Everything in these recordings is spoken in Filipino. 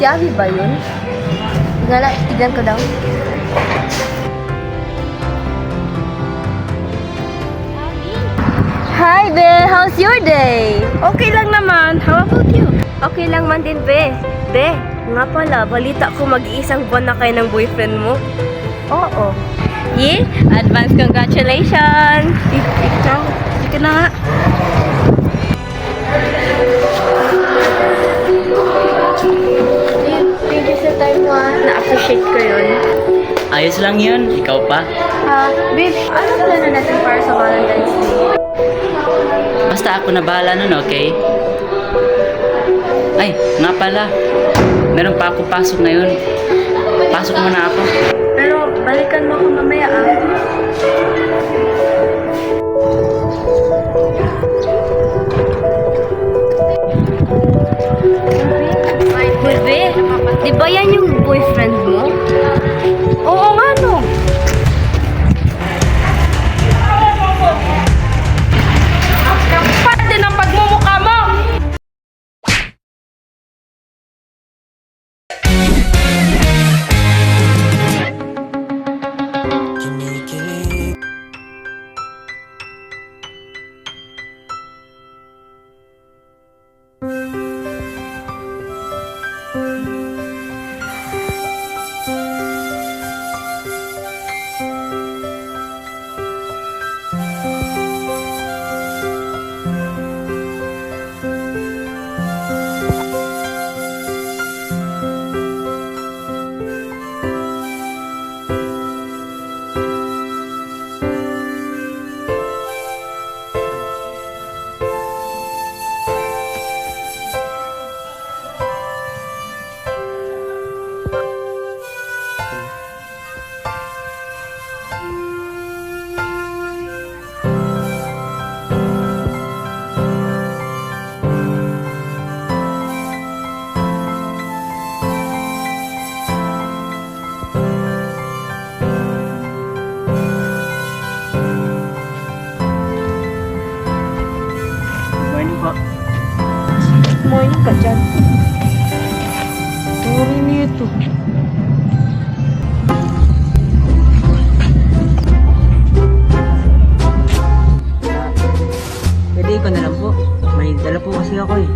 Abby ba yun? Tignan ko daw. Hi, Be! How's your day? Okay lang naman. How about you? Okay lang man din, Be. Be, nga pala, balita ko mag-iisang buwan na kayo ng boyfriend mo. Oo. Yeah? Advance congratulations! Ikaw, sige na nga. Thank you sa time mo, na-appreciate ko yun. Ayos lang yun. Ikaw pa. Babe, ano plano natin para sa Valentine's Day? Basta ako na bahala nun, okay? Ay, nga pala. Meron pa ako pasok ngayon. Pasok muna ako. Pero balikan mo ako mamaya, Bebe, di ba yan yung boyfriend mo? Oo nga, no. Kapal din ang pagmumukha mo! Morning po. Morning ka dyan. Sorry nito. Pwede ko na lang po. May dala po kasi ako eh.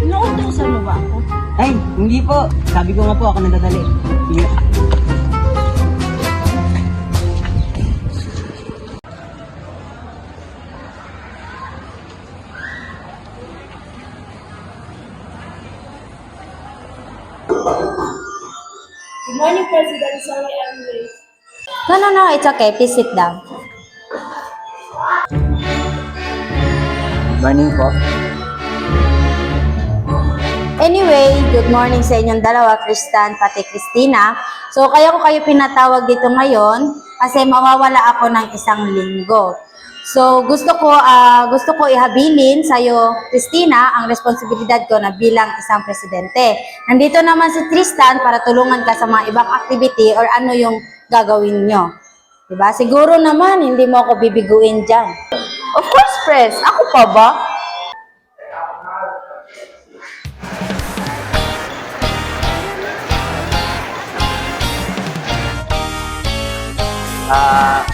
Nauutosan mo ba ako? Ay, hindi po. Sabi ko nga po ako nadadali. Sige. Good morning, President. Sorry, I'm late. No, it's okay. Please sit down. Morning po. Anyway, good morning sa inyong dalawa, Kristan, pati Christina. So, kaya ko kayo pinatawag dito ngayon kasi mawawala ako ng isang linggo. So, gusto ko ihabilin sa iyo, Christina, ang responsibilidad ko na bilang isang presidente. Nandito naman si Tristan para tulungan ka sa mga ibang activity or ano yung gagawin nyo. Diba? Siguro naman, hindi mo ako bibiguin dyan. Of course, Pres. Ako pa ba?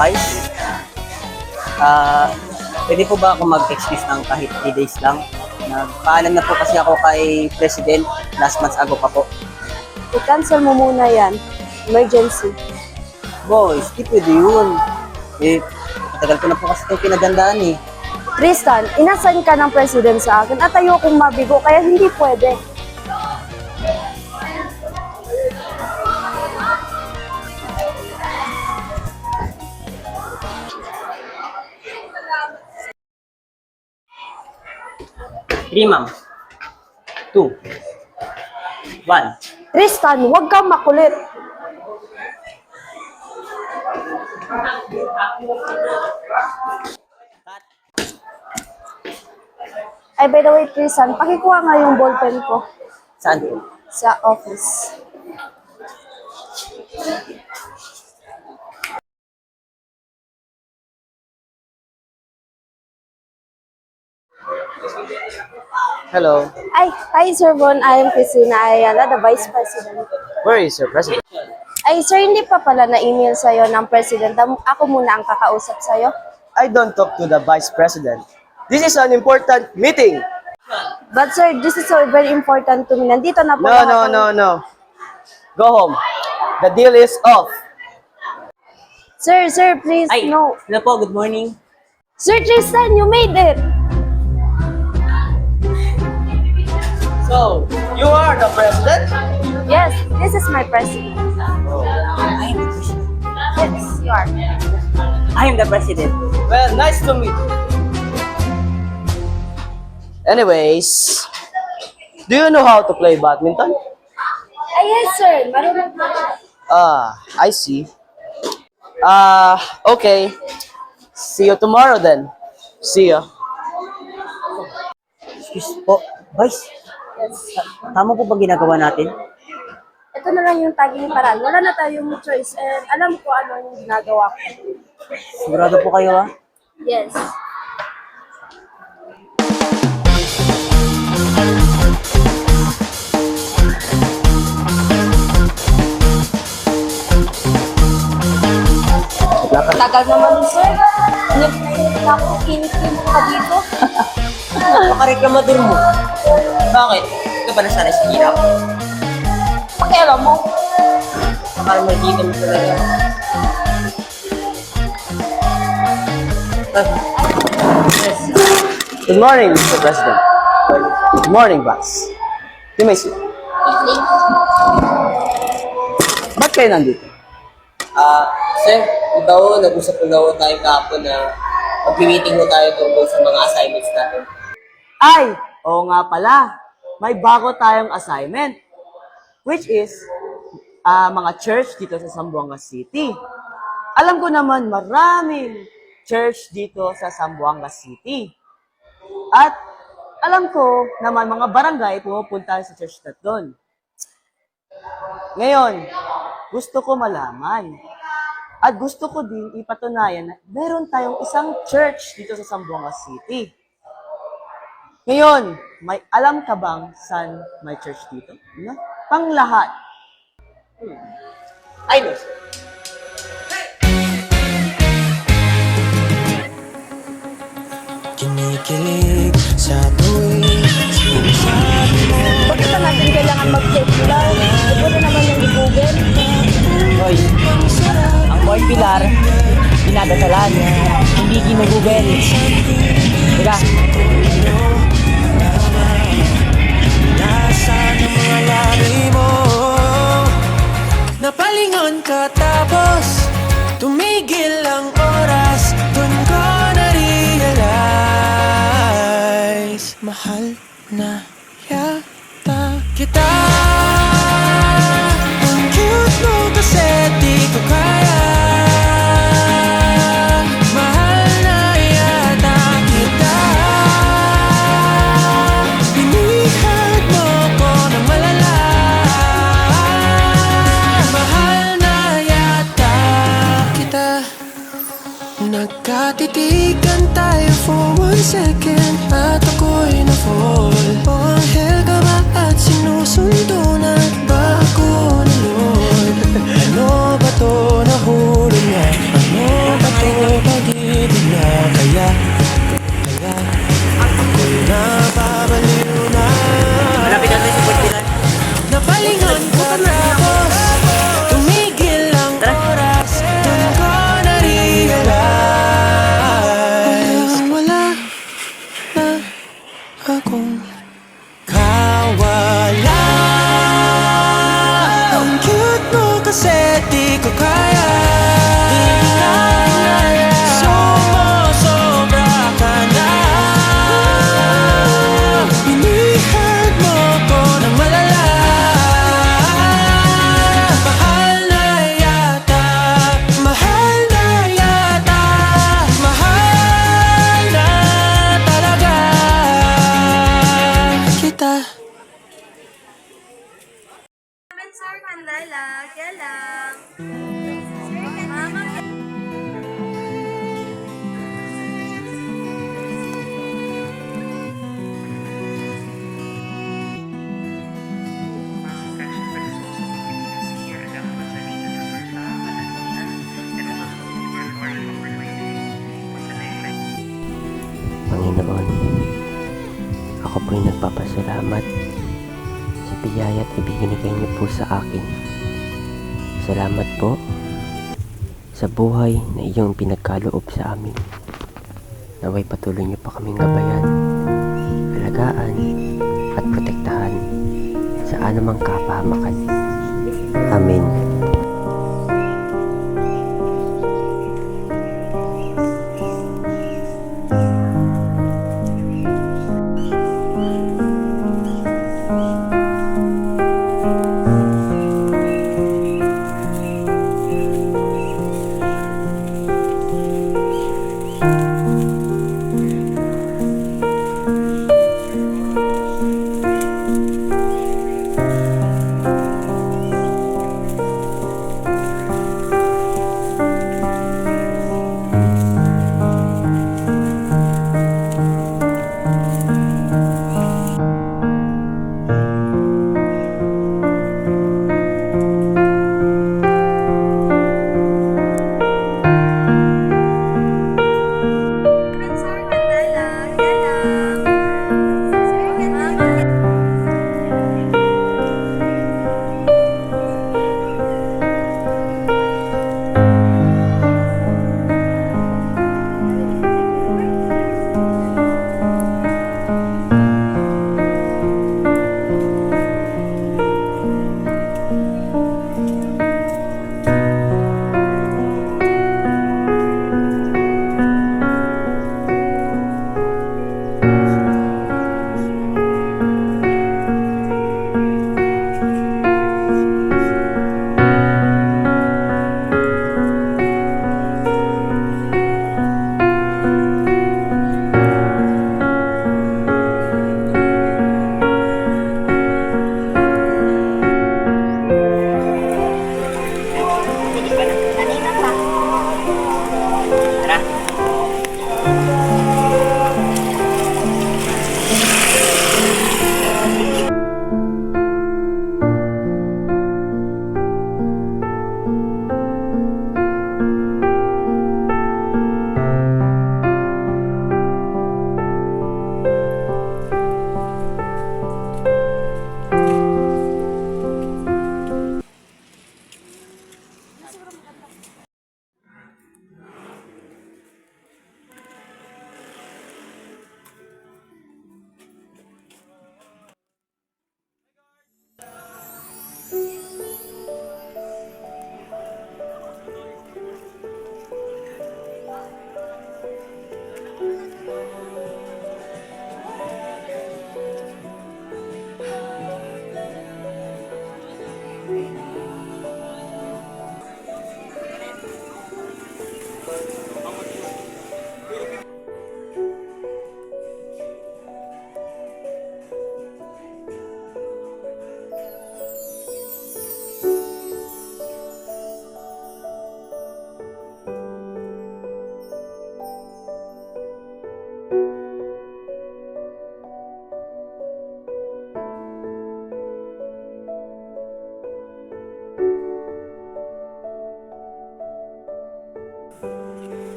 Vice, pwede po ba ako mag-excuse ng kahit 3 days lang? Nagpaalam na po kasi ako kay President last month ago pa po. I-cancel mo muna yan. Emergency. Boys, di pwede yun. Eh, matagal ko na po kasi itong pinagandaan eh. Tristan, inasign ka ng president sa akin at ayokong mabigo kaya hindi pwede. Three, ma'am. 2. 1. Tristan, huwag kang makulit. Ay, by the way, Tristan, pakikuha nga yung ballpen ko Saan po? sa office. Hello. Hi, Sir Bon. I am Christina Ayala, the Vice President. Where is your president? Ay, sir, hindi pa pala na-email sa'yo ng President. Ako muna ang kakausap sa'yo. I don't talk to the vice president. This is an important meeting. But sir, this is so very important to me. Nandito na po No, lahat no, ng- no, no. Go home. The deal is off. Sir, please, Ay, no. hello po, good morning. Sir Tristan, you made it! So, you are the president? Yes, this is my president. Yes, you are. I am the president. Well, nice to meet you. Anyways, do you know how to play badminton? Ay, yes, sir. Marunong po. I see. Okay. See you tomorrow then. See ya. Excuse po, Vice. Tama po ba ginagawa natin? Ito na lang yung taging paraan. Wala na tayong choice and alam ko ano yung ginagawa ko. Sigurado po kayo ah. Yes. Tagal naman, sir. Nag-init ako. Kinit-kinit ka dito. Baka reklamador mo. Bakit? Ikaw ba nasanay sa hirap? Pakialam mo. Baka makikita mo talaga. Yes. Good morning, Mr. President. Good morning, boss. You may sit. Ba't kayo nandito? Sir, ito nag-usap po na tayo kahapon na mag-meeting mo tayo tungkol sa mga assignments natin. Ay, oo nga pala. May bago tayong assignment. Which is, mga church dito sa Zamboanga City. Alam ko naman maraming church dito sa Zamboanga City. At alam ko naman mga barangay pumupunta sa church na doon. Ngayon, gusto ko malaman. At gusto ko din ipatunayan na meron tayong isang church dito sa Zamboanga City. Ngayon, may alam ka bang saan may church dito? No? Panglahat. I know, sir. Kinikilig sa tuwing sinasabi mo. Bakit pa natin kailangan mag-check lang? Pwede naman yung i-google. Hoy, ang boy Pilar, pinadasalan, hindi ginugugel. Teka, Nasaan ang mga labi mo? Napalingon ka tapos tumigil ang oras. Doon ko na-realize mahal na yata kita. Ang cute mo kasi di ko kaya. Mahal na yata kita. Binihag mo ko ng malala. Mahal na yata kita. Nagkatitigan tayo for 1 second at ako'y na-fall. O anghel ka ba at sinusundo na ba ako ni Lord? Ano ba to nahulog niya? Ano ba to pag-ibig na kaya ako'y napabaliw na. malapit natin sa boy Pilar. Napalingon ko tapos tumigil ang oras. Doon ko na-realize wala na akong kawala. Ang cute mo kasi di ko kaya. Panginoon. Ako po'y nagpapasalamat sa biyaya at ibinigay niyo po sa akin. Salamat po sa buhay na iyong pinagkaloob sa amin. Naway patuloy niyo pa kaming gabayan, alagaan at protektahan sa anumang kapahamakan. Amen.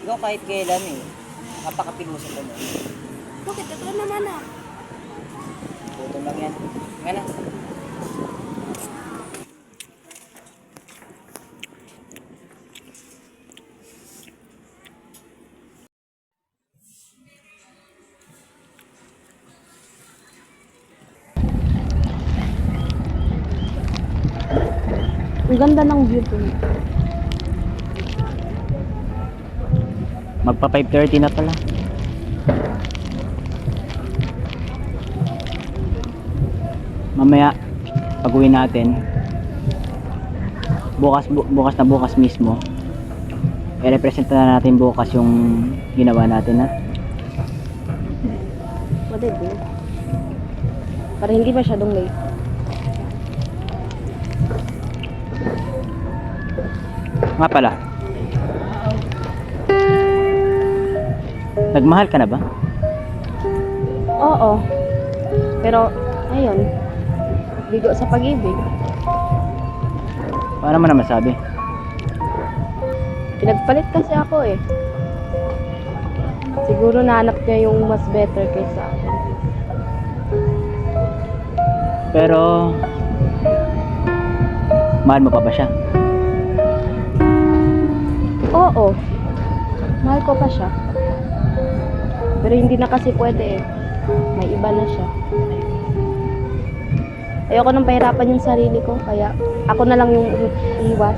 Ikaw kahit kailan napakapilusok mo. Bakit? Ito naman ah. Gutom lang yan. Nga na. Ang ganda ng view po. Magpa 5:30 na pala. mamaya pag-uwi natin, bukas mismo, i-represent na natin bukas yung ginawa natin, ha? Pwede. Para hindi masyadong late. Nga pala, nagmahal ka na ba? Oo. Pero, ayun. Bigo sa pag-ibig. Paano mo na masabi? Pinagpalit kasi ako eh. Siguro nahanap niya yung mas better kaysa akin. Pero, mahal mo pa ba siya? Oo. Mahal ko pa siya. Pero hindi na kasi pwede eh. May iba na siya. Ayoko nang pahirapan yung sarili ko, kaya ako na lang yung iwas.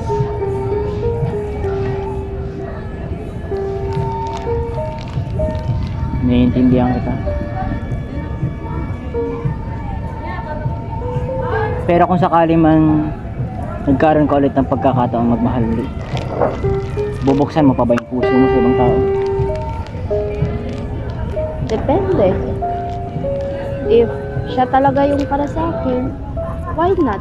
Naiintindihan kita. Pero kung sakali man nagkaroon ka ulit ng pagkakataong magmahal ulit, bubuksan mo pa ba yung puso mo sa ibang tao? Depende. If siya talaga yung para sa akin, why not?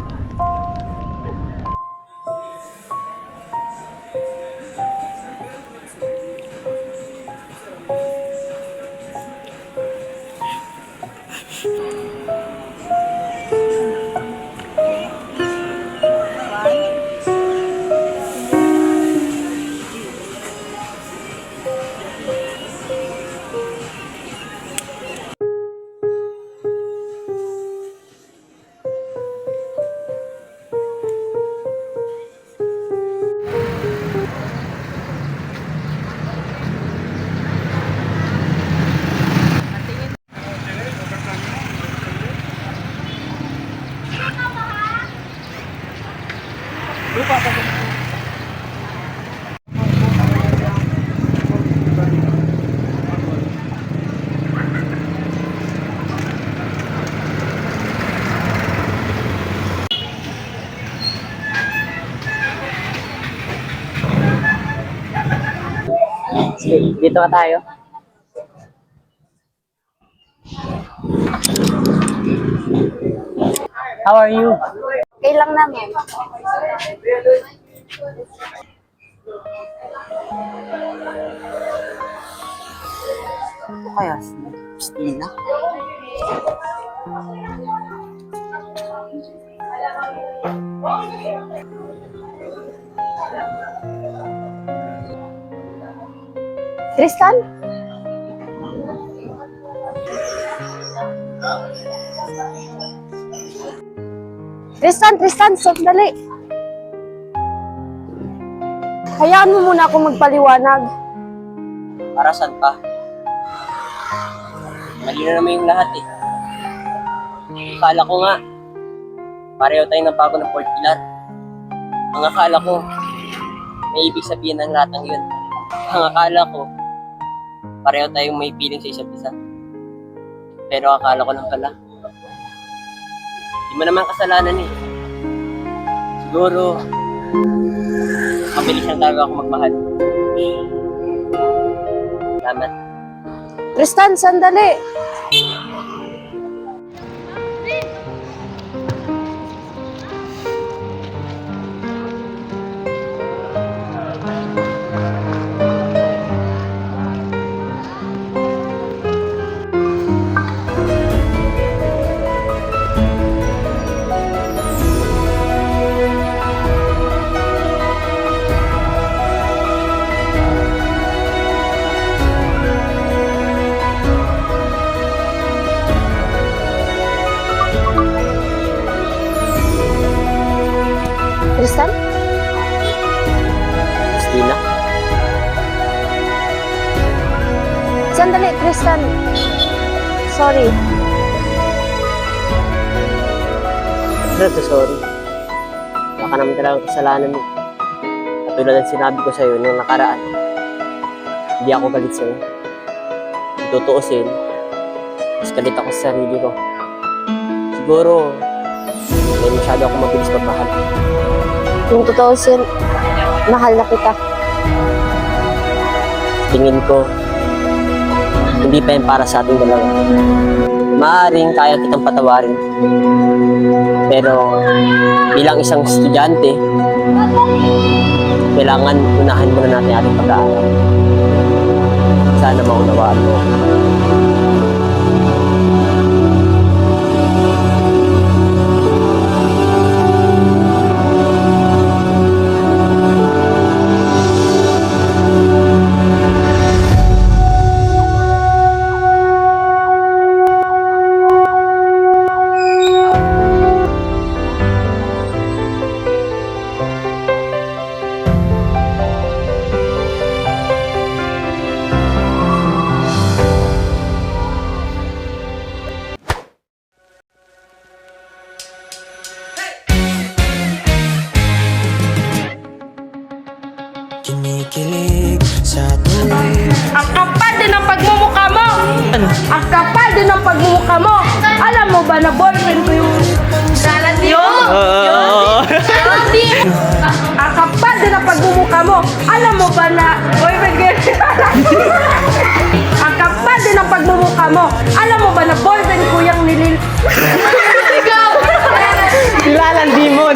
Dito ka tayo. How are you? Okay lang naman. Ano kaya si Christina? Tristan? Tristan, sandali. Hayaan mo muna ako magpaliwanag. Para saan pa? Mali na naman yung lahat eh. Akala ko nga, pareho tayo ng bago ng fourth pillar. Ang akala ko, may ibig sabihin ng lahat ng yun. Ang akala ko, pareho tayong may feeling sa isa't isa. Pero akala ko lang pala. Di mo naman kasalanan eh. Siguro, mabilis lang talaga ako magmahal. Salamat. Tristan, sandali. Tristan? Christina? Sandali, Tristan. Sorry. Sorry. Baka naman talagang kasalanan mo. Katulad ng sinabi ko sa'yo nung nakaraan. Hindi ako galit sa'yo. Tutuusin. Mas galit ako sa sarili ko. Siguro, May masyado ako mabilis magmahal. Kung totoo siya, mahal na kita. Tingin ko, hindi pa yan para sa ating dalawa. Maaaring kaya kitang patawarin. Pero bilang isang estudyante, kailangan unahan muna natin ating pag-aaral. Sana maunawaan mo. Kinikilig sa tuwing Ang kapal din ang pagmumukha mo! Ang kapal din ang pagmumukha mo! Alam mo ba na boyfriend ko yung... Yun! Ang kapal din ang pagmumukha mo! Alam mo ba na boyfriend ko yung... Ang kapal din ang pagmumukha mo! Alam mo ba na boyfriend ko yung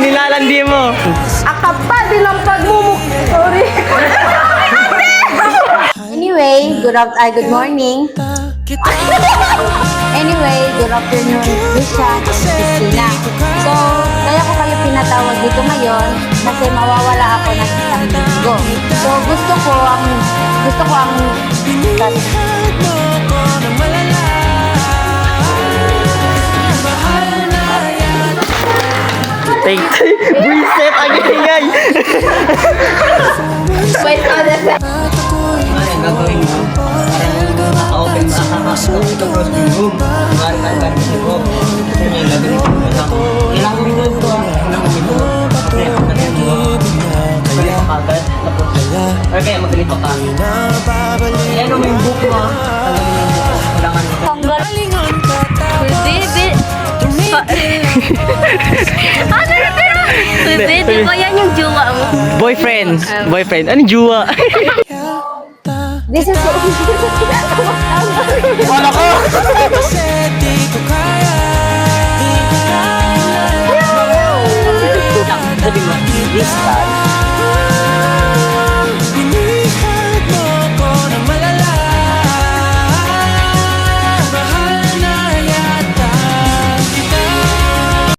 Nilalandi mo. Ang kapal din ang pagmumukha... Sorry! Anyway, good morning. kita. Anyway, good afternoon, Christian and Christina. So, kaya ko kayo pinatawag dito ngayon kasi mawawala ako ng isang linggo. So, gusto ko ang Minahal mo ko na malala. Mahal na yan. Buisit ang ingay. Wait, At ako'y Gagawin mo. Open sa ito crossing room. Kailangan mo ito Kasi kagad. Or kaya magalito ka. Ayan o, may book mo. Kailangan mo. Lingon ka tapos Di ba yan yung jowa mo? Boyfriend. Anong juwa? this is Wala ko!